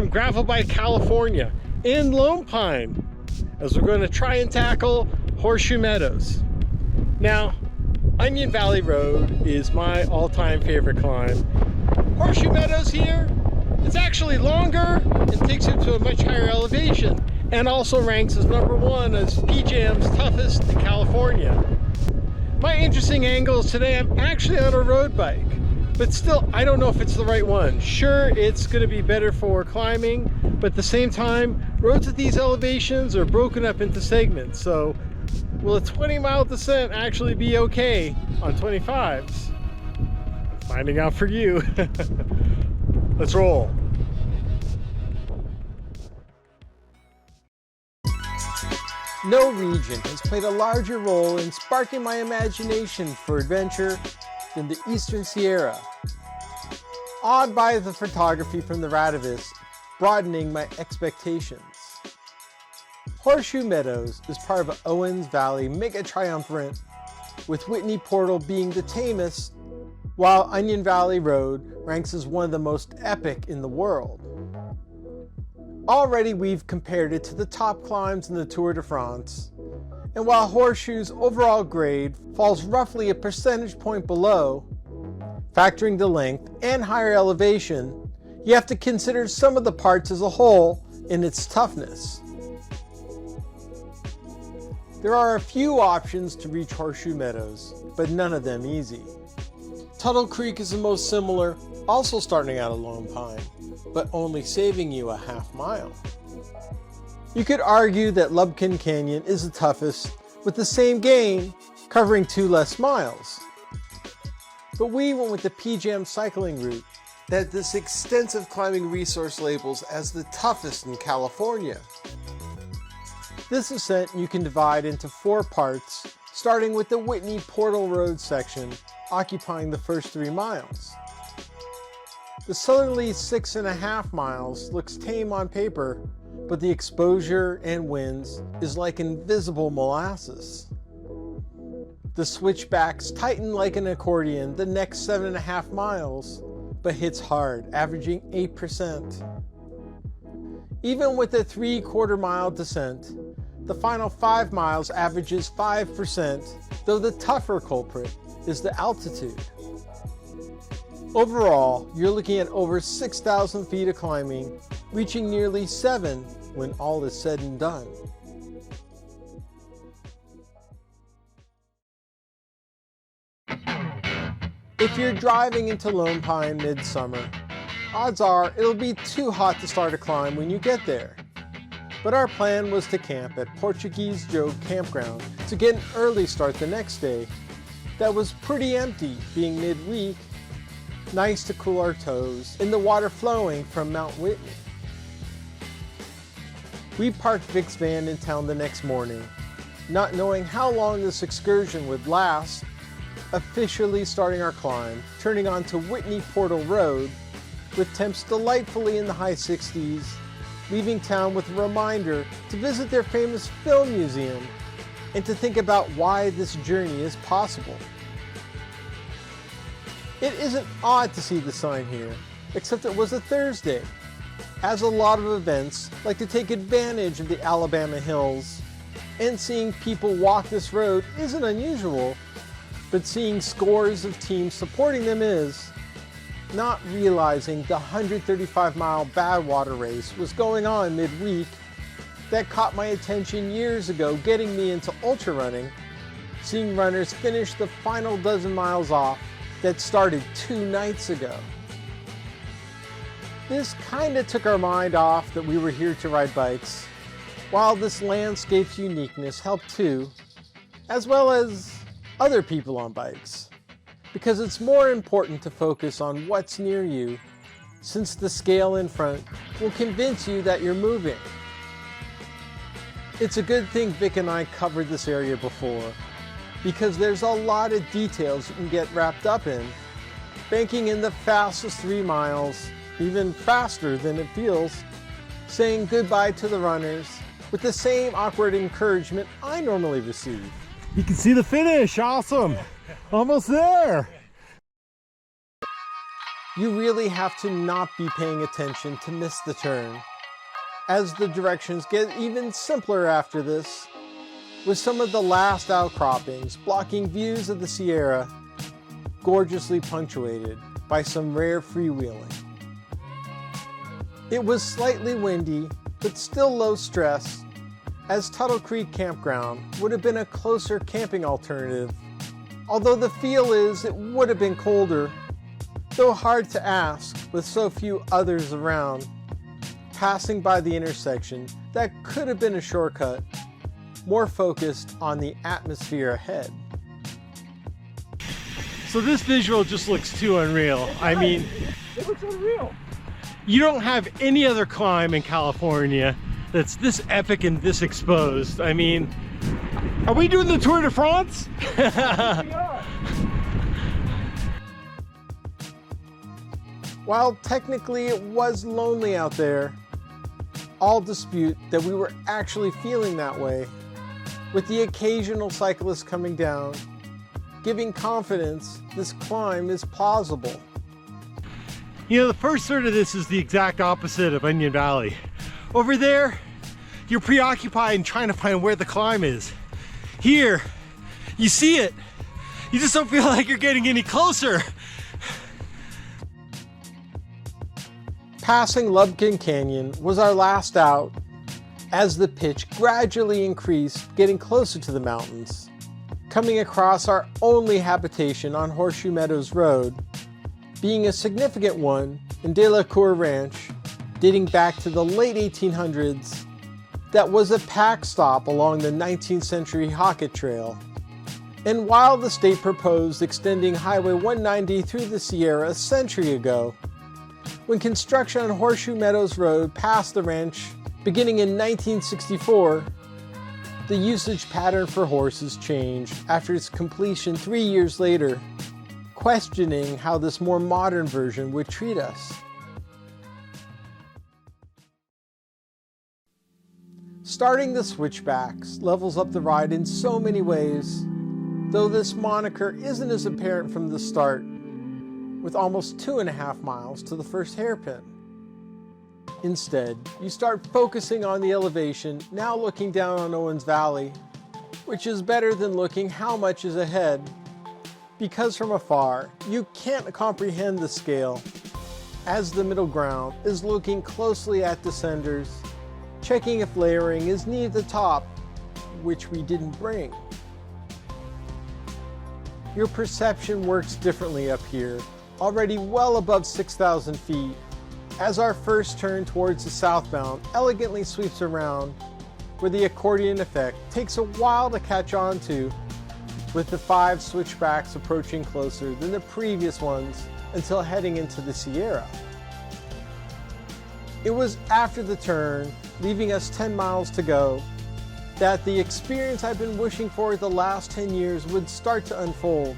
from Gravel Bike, California in Lone Pine as we're going to try and tackle Horseshoe Meadows. Now, Onion Valley Road is my all-time favorite climb. Horseshoe Meadows here, it's actually longer and takes you to a much higher elevation, and also ranks as #1 as PJM's toughest in California. My interesting angle is today I'm actually on a road bike, but still I don't know if it's the right one. Sure, it's going to be better for climbing, but at the same time, roads at these elevations are broken up into segments, so will a 20-mile descent actually be okay on 25s? Finding out for you. Let's roll. No region has played a larger role in sparking my imagination for adventure than the Eastern Sierra. Awed by the photography from the Radavis, broadening my expectations. Horseshoe Meadows is part of an Owens Valley mega triumvirate, with Whitney Portal being the tamest, while Onion Valley Road ranks as one of the most epic in the world. Already we've compared it to the top climbs in the Tour de France, and while Horseshoe's overall grade falls roughly a percentage point below, factoring the length and higher elevation, you have to consider some of the parts as a whole in its toughness. There are a few options to reach Horseshoe Meadows, but none of them easy. Tuttle Creek is the most similar, also starting out of Lone Pine, but only saving you a half mile. You could argue that Lubkin Canyon is the toughest, with the same gain, covering 2 less miles. But we went with the PJM cycling route that this extensive climbing resource labels as the toughest in California. This ascent you can divide into 4 parts, starting with the Whitney Portal Rd section, occupying the first 3 miles. The southerly 6.5 miles looks tame on paper, but the exposure and winds is like invisible molasses. The switchbacks tighten like an accordion the next 7.5 miles, but hits hard, averaging 8%. Even with a 3/4 mile descent, the final 5 miles averages 5%, though the tougher culprit is the altitude. Overall, you're looking at over 6,000 feet of climbing, reaching nearly 7 when all is said and done. If you're driving into Lone Pine midsummer, odds are it'll be too hot to start a climb when you get there. But our plan was to camp at Portuguese Joe Campground to get an early start the next day. That was pretty empty, being midweek. Nice to cool our toes in the water flowing from Mount Whitney. We parked Vic's van in town the next morning, not knowing how long this excursion would last, officially starting our climb, turning onto Whitney Portal Rd, with temps delightfully in the high 60s, leaving town with a reminder to visit their famous film museum and to think about why this journey is possible. It isn't odd to see the sign here, except it was a Thursday, as a lot of events like to take advantage of the Alabama hills, and seeing people walk this road isn't unusual, but seeing scores of teams supporting them is. Not realizing the 135-mile Badwater race was going on midweek that caught my attention years ago, getting me into ultra running, seeing runners finish the final dozen miles off that started 2 nights ago. This kinda took our mind off that we were here to ride bikes, while this landscape's uniqueness helped too, as well as other people on bikes, because it's more important to focus on what's near you, since the scale in front will convince you that you're moving. It's a good thing Vic and I covered this area before, because there's a lot of details you can get wrapped up in, banking in the fastest 3 miles, even faster than it feels, saying goodbye to the runners with the same awkward encouragement I normally receive. You can see the finish, awesome! Almost there! You really have to not be paying attention to miss the turn, as the directions get even simpler after this, with some of the last outcroppings blocking views of the Sierra, gorgeously punctuated by some rare freewheeling. It was slightly windy, but still low stress, as Tuttle Creek Campground would have been a closer camping alternative, although the feel is it would have been colder, though hard to ask with so few others around, passing by the intersection that could have been a shortcut, more focused on the atmosphere ahead. So this visual just looks too unreal. I mean, it looks unreal. You don't have any other climb in California that's this epic and this exposed. I mean, are we doing the Tour de France? We are. While technically it was lonely out there, all dispute that we were actually feeling that way, with the occasional cyclist coming down, giving confidence this climb is plausible. You know, the first third of this is the exact opposite of Onion Valley. Over there, you're preoccupied in trying to find where the climb is. Here, you see it. You just don't feel like you're getting any closer. Passing Lubkin Canyon was our last out, as the pitch gradually increased, getting closer to the mountains, coming across our only habitation on Horseshoe Meadows Road, being a significant one in De La Cour Ranch, dating back to the late 1800s, that was a pack stop along the 19th century Hockett Trail. And while the state proposed extending Highway 190 through the Sierra a century ago, when construction on Horseshoe Meadows Road passed the ranch beginning in 1964, the usage pattern for horses changed after its completion 3 years later, questioning how this more modern version would treat us. Starting the switchbacks levels up the ride in so many ways, though this moniker isn't as apparent from the start, with almost 2.5 miles to the first hairpin. Instead, you start focusing on the elevation, now looking down on Owens Valley, which is better than looking how much is ahead, because from afar, you can't comprehend the scale, as the middle ground is looking closely at descenders, checking if layering is near the top, which we didn't bring. Your perception works differently up here, already well above 6,000 feet, as our first turn towards the southbound elegantly sweeps around, where the accordion effect takes a while to catch on to, with the 5 switchbacks approaching closer than the previous ones until heading into the Sierra. It was after the turn, leaving us 10 miles to go, that the experience I've been wishing for the last 10 years would start to unfold.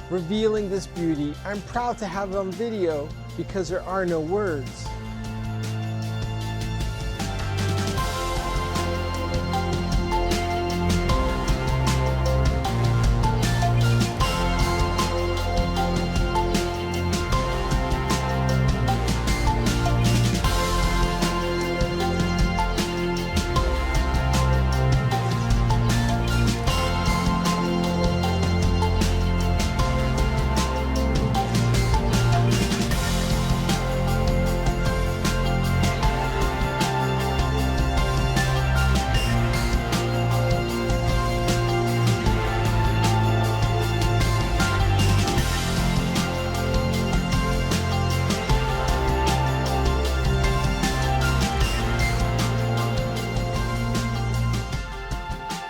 Revealing this beauty, I'm proud to have it on video because there are no words.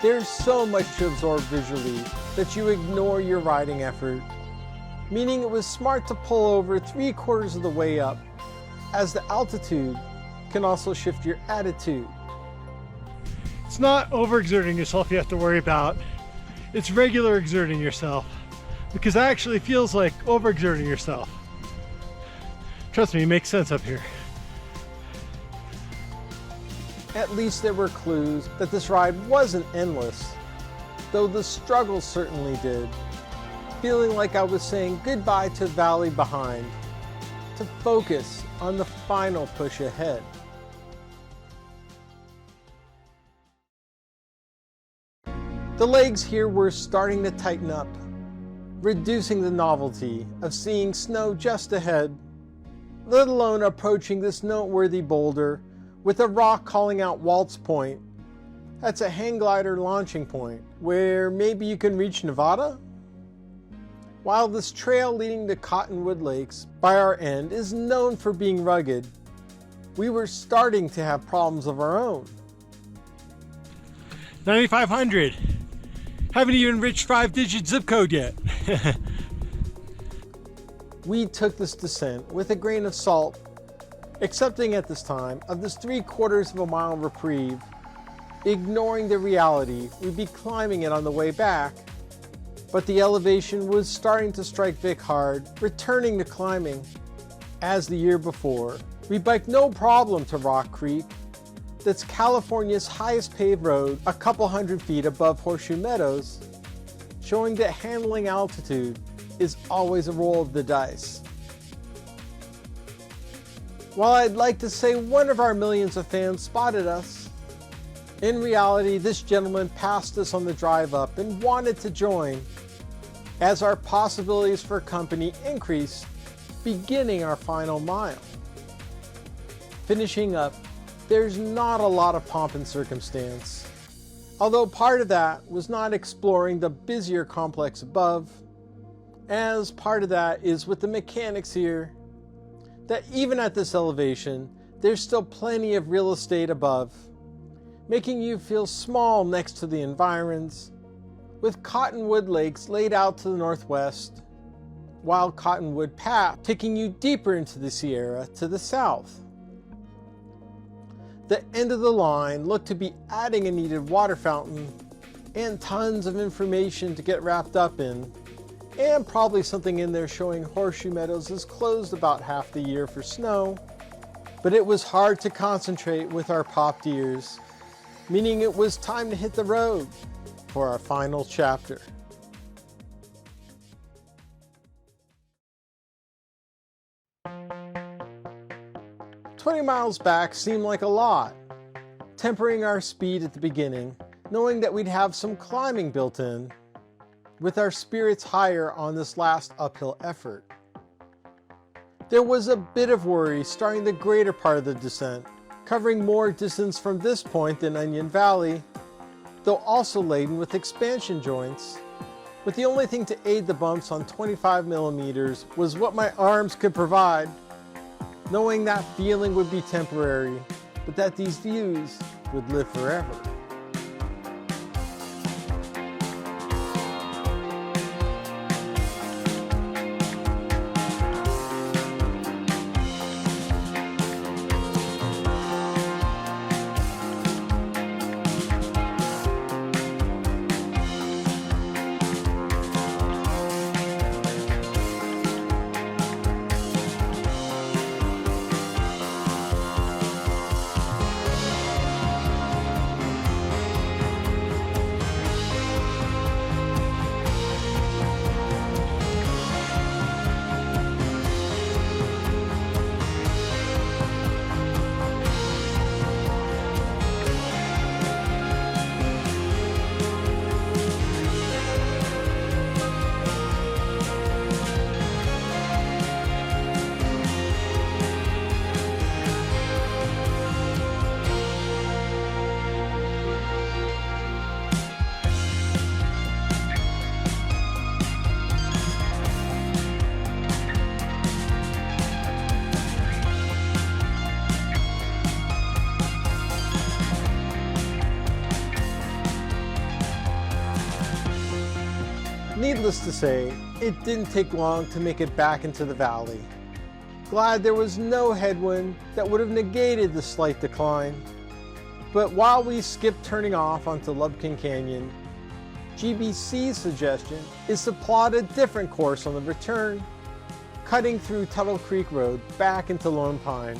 There's so much to absorb visually that you ignore your riding effort, meaning it was smart to pull over 3/4 of the way up, as the altitude can also shift your attitude. It's not overexerting yourself you have to worry about. It's regular exerting yourself, because that actually feels like overexerting yourself. Trust me, it makes sense up here. At least there were clues that this ride wasn't endless, though the struggle certainly did, feeling like I was saying goodbye to the valley behind, to focus on the final push ahead. The legs here were starting to tighten up, reducing the novelty of seeing snow just ahead, let alone approaching this noteworthy boulder with a rock calling out Waltz Point. That's a hang glider launching point where maybe you can reach Nevada? While this trail leading to Cottonwood Lakes by our end is known for being rugged, we were starting to have problems of our own. 9,500. Haven't even reached 5-digit zip code yet. We took this descent with a grain of salt, accepting at this time of this 3/4 of a mile reprieve, ignoring the reality we'd be climbing it on the way back. But the elevation was starting to strike Vic hard, returning to climbing. As the year before, we biked no problem to Rock Creek. That's California's highest paved road, a couple hundred feet above Horseshoe Meadows, showing that handling altitude is always a roll of the dice. While I'd like to say one of our millions of fans spotted us, in reality this gentleman passed us on the drive up and wanted to join as our possibilities for company increased, beginning our final mile. Finishing up, there's not a lot of pomp and circumstance, although part of that was not exploring the busier complex above, as part of that is with the mechanics here, that even at this elevation, there's still plenty of real estate above, making you feel small next to the environs, with Cottonwood Lakes laid out to the northwest, while Cottonwood Path taking you deeper into the Sierra to the south. The end of the line looked to be adding a needed water fountain and tons of information to get wrapped up in, and probably something in there showing Horseshoe Meadows is closed about half the year for snow, but it was hard to concentrate with our popped ears, meaning it was time to hit the road for our final chapter. "20 miles back seemed like a lot, tempering our speed at the beginning, knowing that we'd have some climbing built in, with our spirits higher on this last uphill effort. There was a bit of worry starting the greater part of the descent, covering more distance from this point than Onion Valley, though also laden with expansion joints, but the only thing to aid the bumps on 25mm was what my arms could provide, knowing that feeling would be temporary, but that these views would live forever. Needless to say, it didn't take long to make it back into the valley. Glad there was no headwind that would have negated the slight decline. But while we skipped turning off onto Lubkin Canyon, GBC's suggestion is to plot a different course on the return, cutting through Tuttle Creek Road back into Lone Pine.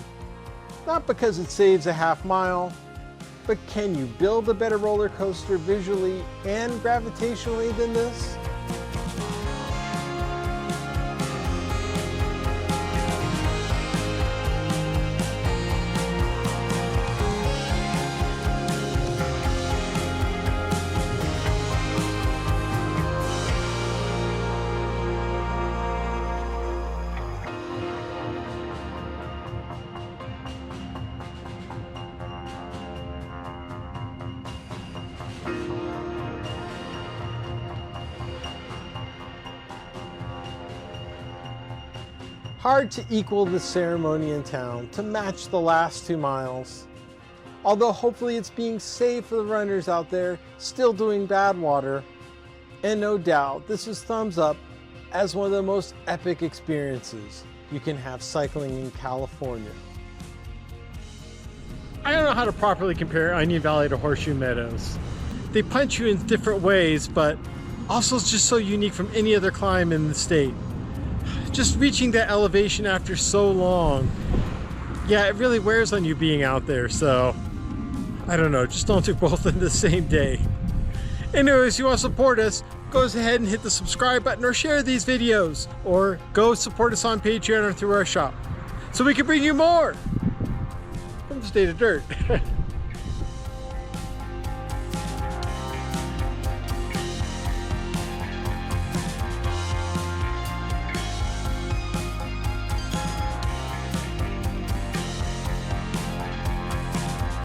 Not because it saves a half mile, but can you build a better roller coaster visually and gravitationally than this? Hard to equal the ceremony in town, to match the last 2 miles. Although hopefully it's being safe for the runners out there still doing bad water. And no doubt this is thumbs up as one of the most epic experiences you can have cycling in California. I don't know how to properly compare Onion Valley to Horseshoe Meadows. They punch you in different ways, but also it's just so unique from any other climb in the state. Just reaching that elevation after so long, yeah, it really wears on you being out there, so I don't know, just don't do both in the same day. Anyways, you want to support us, go ahead and hit the subscribe button or share these videos, or go support us on Patreon or through our shop so we can bring you more from the State of Dirt.